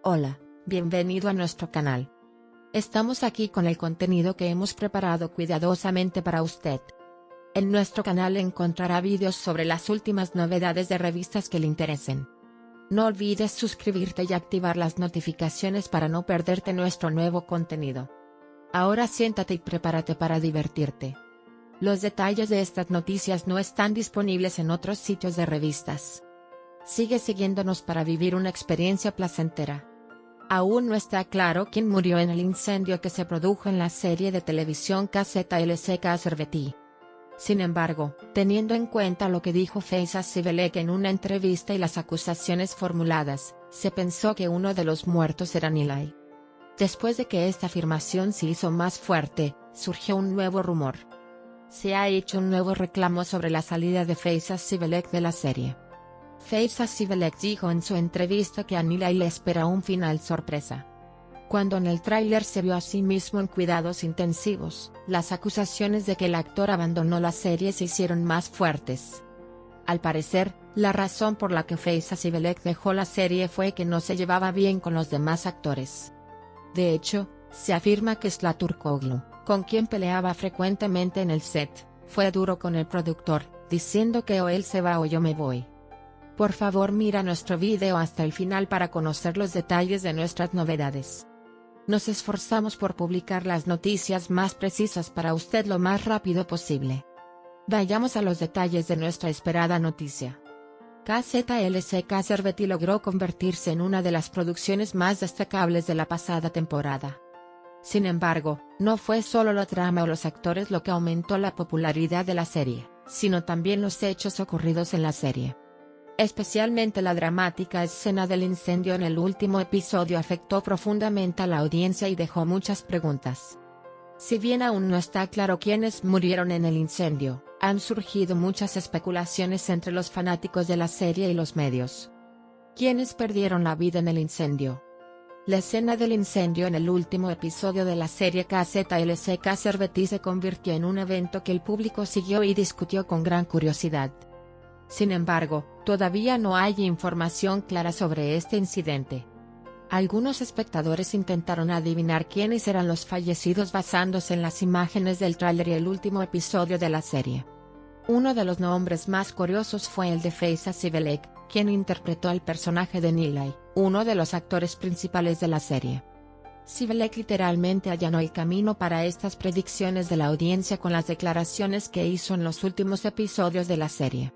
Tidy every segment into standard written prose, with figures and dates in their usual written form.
Hola, bienvenido a nuestro canal. Estamos aquí con el contenido que hemos preparado cuidadosamente para usted. En nuestro canal encontrará vídeos sobre las últimas novedades de revistas que le interesen. No olvides suscribirte y activar las notificaciones para no perderte nuestro nuevo contenido. Ahora siéntate y prepárate para divertirte. Los detalles de estas noticias no están disponibles en otros sitios de revistas. Sigue siguiéndonos para vivir una experiencia placentera. Aún no está claro quién murió en el incendio que se produjo en la serie de televisión KZLC Servetí. Sin embargo, teniendo en cuenta lo que dijo Feyza Civelek en una entrevista y las acusaciones formuladas, se pensó que uno de los muertos era Nilay. Después de que esta afirmación se hizo más fuerte, surgió un nuevo rumor. Se ha hecho un nuevo reclamo sobre la salida de Feyza Civelek de la serie. Feyza Civelek dijo en su entrevista que a Nilay le espera un final sorpresa. Cuando en el tráiler se vio a sí mismo en cuidados intensivos, las acusaciones de que el actor abandonó la serie se hicieron más fuertes. Al parecer, la razón por la que Feyza Civelek dejó la serie fue que no se llevaba bien con los demás actores. De hecho, se afirma que Zlaturkoglu, con quien peleaba frecuentemente en el set, fue duro con el productor, diciendo que o él se va o yo me voy. Por favor, mira nuestro video hasta el final para conocer los detalles de nuestras novedades. Nos esforzamos por publicar las noticias más precisas para usted lo más rápido posible. Vayamos a los detalles de nuestra esperada noticia. KZLC Servetí logró convertirse en una de las producciones más destacables de la pasada temporada. Sin embargo, no fue solo la trama o los actores lo que aumentó la popularidad de la serie, sino también los hechos ocurridos en la serie. Especialmente la dramática escena del incendio en el último episodio afectó profundamente a la audiencia y dejó muchas preguntas. Si bien aún no está claro quiénes murieron en el incendio, han surgido muchas especulaciones entre los fanáticos de la serie y los medios. ¿Quiénes perdieron la vida en el incendio? La escena del incendio en el último episodio de la serie KZLC Servetí se convirtió en un evento que el público siguió y discutió con gran curiosidad. Sin embargo, todavía no hay información clara sobre este incidente. Algunos espectadores intentaron adivinar quiénes eran los fallecidos basándose en las imágenes del tráiler y el último episodio de la serie. Uno de los nombres más curiosos fue el de Feyza Civelek, quien interpretó al personaje de Nilay, uno de los actores principales de la serie. Civelek literalmente allanó el camino para estas predicciones de la audiencia con las declaraciones que hizo en los últimos episodios de la serie.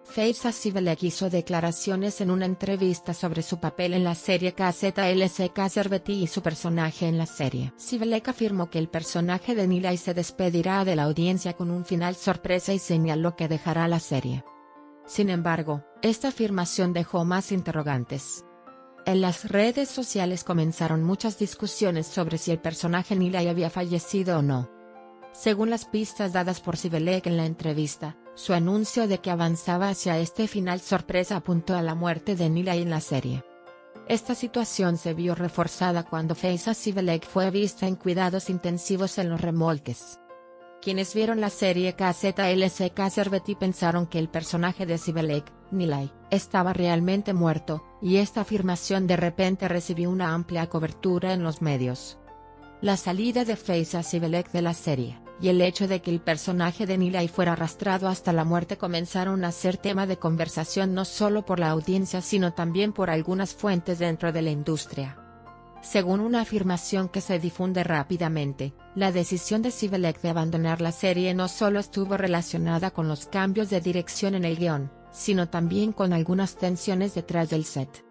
Feyza Civelek hizo declaraciones en una entrevista sobre su papel en la serie KZLC Servetí y su personaje en la serie. Civelek afirmó que el personaje de Nilay se despedirá de la audiencia con un final sorpresa y señaló que dejará la serie. Sin embargo, esta afirmación dejó más interrogantes. En las redes sociales comenzaron muchas discusiones sobre si el personaje Nilay había fallecido o no. Según las pistas dadas por Civelek en la entrevista, su anuncio de que avanzaba hacia este final sorpresa apuntó a la muerte de Nilay en la serie. Esta situación se vio reforzada cuando Feyza Civelek fue vista en cuidados intensivos en los remolques. Quienes vieron la serie KZLC Servetí pensaron que el personaje de Civelek, Nilay, estaba realmente muerto, y esta afirmación de repente recibió una amplia cobertura en los medios. La salida de Feyza Civelek de la serie, y el hecho de que el personaje de Nilay fuera arrastrado hasta la muerte comenzaron a ser tema de conversación no solo por la audiencia sino también por algunas fuentes dentro de la industria. Según una afirmación que se difunde rápidamente, la decisión de Civelek de abandonar la serie no solo estuvo relacionada con los cambios de dirección en el guión, sino también con algunas tensiones detrás del set.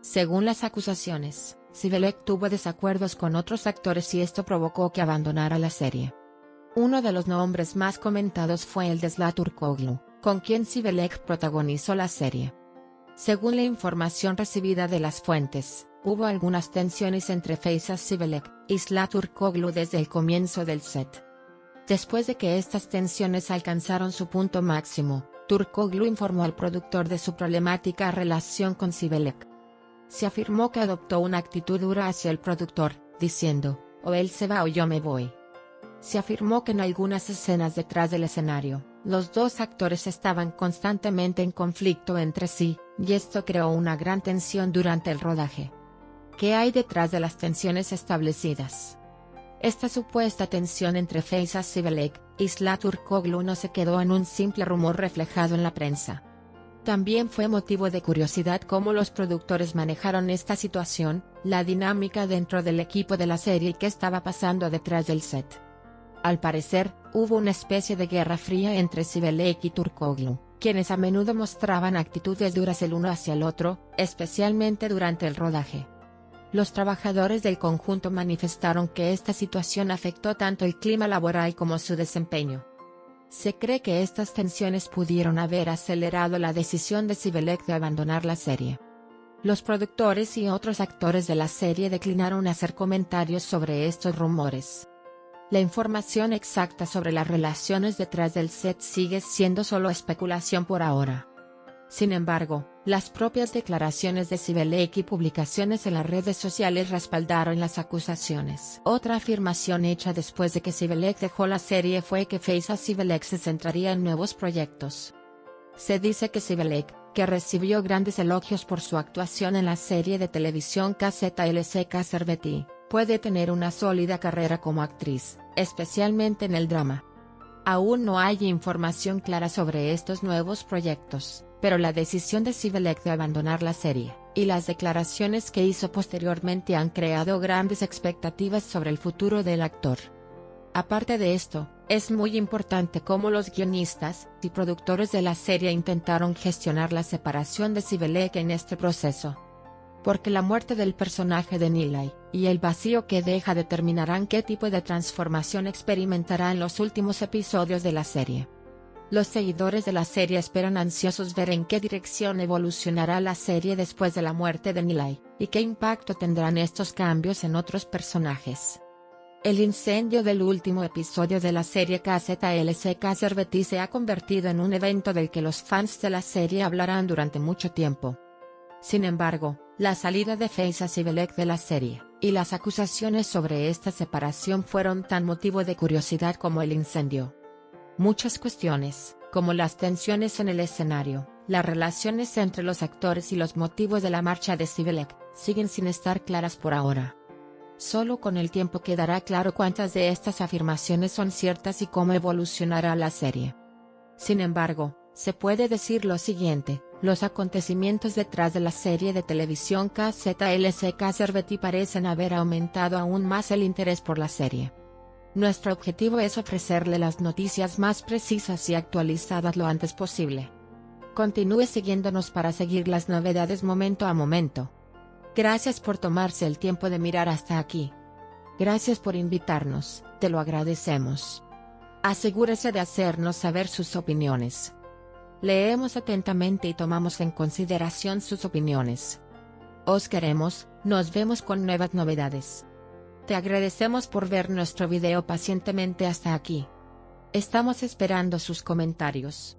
Según las acusaciones, Civelek tuvo desacuerdos con otros actores y esto provocó que abandonara la serie. Uno de los nombres más comentados fue el de Zlaturkoglu, con quien Civelek protagonizó la serie. Según la información recibida de las fuentes, hubo algunas tensiones entre Feyza Civelek y Zlaturkoglu desde el comienzo del set. Después de que estas tensiones alcanzaron su punto máximo, Turkoglu informó al productor de su problemática relación con Civelek. Se afirmó que adoptó una actitud dura hacia el productor, diciendo, o él se va o yo me voy. Se afirmó que en algunas escenas detrás del escenario, los dos actores estaban constantemente en conflicto entre sí, y esto creó una gran tensión durante el rodaje. ¿Qué hay detrás de las tensiones establecidas? Esta supuesta tensión entre Feyza Civelek y Isla Turkoglu no se quedó en un simple rumor reflejado en la prensa. También fue motivo de curiosidad cómo los productores manejaron esta situación, la dinámica dentro del equipo de la serie y qué estaba pasando detrás del set. Al parecer, hubo una especie de guerra fría entre Civelek y Turkoglu, quienes a menudo mostraban actitudes duras el uno hacia el otro, especialmente durante el rodaje. Los trabajadores del conjunto manifestaron que esta situación afectó tanto el clima laboral como su desempeño. Se cree que estas tensiones pudieron haber acelerado la decisión de Civelek de abandonar la serie. Los productores y otros actores de la serie declinaron hacer comentarios sobre estos rumores. La información exacta sobre las relaciones detrás del set sigue siendo solo especulación por ahora. Sin embargo, las propias declaraciones de Civelek y publicaciones en las redes sociales respaldaron las acusaciones. Otra afirmación hecha después de que Civelek dejó la serie fue que Feyza Civelek se centraría en nuevos proyectos. Se dice que Civelek, que recibió grandes elogios por su actuación en la serie de televisión KZLC Serveti, puede tener una sólida carrera como actriz, especialmente en el drama. Aún no hay información clara sobre estos nuevos proyectos, pero la decisión de Civelek de abandonar la serie, y las declaraciones que hizo posteriormente han creado grandes expectativas sobre el futuro del actor. Aparte de esto, es muy importante cómo los guionistas y productores de la serie intentaron gestionar la separación de Civelek en este proceso. Porque la muerte del personaje de Nilay, y el vacío que deja determinarán qué tipo de transformación experimentará en los últimos episodios de la serie. Los seguidores de la serie esperan ansiosos ver en qué dirección evolucionará la serie después de la muerte de Nilay, y qué impacto tendrán estos cambios en otros personajes. El incendio del último episodio de la serie KZLC Serveti se ha convertido en un evento del que los fans de la serie hablarán durante mucho tiempo. Sin embargo, la salida de Feyza Civelek de la serie, y las acusaciones sobre esta separación fueron tan motivo de curiosidad como el incendio. Muchas cuestiones, como las tensiones en el escenario, las relaciones entre los actores y los motivos de la marcha de Civelek, siguen sin estar claras por ahora. Solo con el tiempo quedará claro cuántas de estas afirmaciones son ciertas y cómo evolucionará la serie. Sin embargo, se puede decir lo siguiente: los acontecimientos detrás de la serie de televisión KZLC Serveti parecen haber aumentado aún más el interés por la serie. Nuestro objetivo es ofrecerle las noticias más precisas y actualizadas lo antes posible. Continúe siguiéndonos para seguir las novedades momento a momento. Gracias por tomarse el tiempo de mirar hasta aquí. Gracias por invitarnos, te lo agradecemos. Asegúrese de hacernos saber sus opiniones. Leemos atentamente y tomamos en consideración sus opiniones. Os queremos, nos vemos con nuevas novedades. Te agradecemos por ver nuestro video pacientemente hasta aquí. Estamos esperando sus comentarios.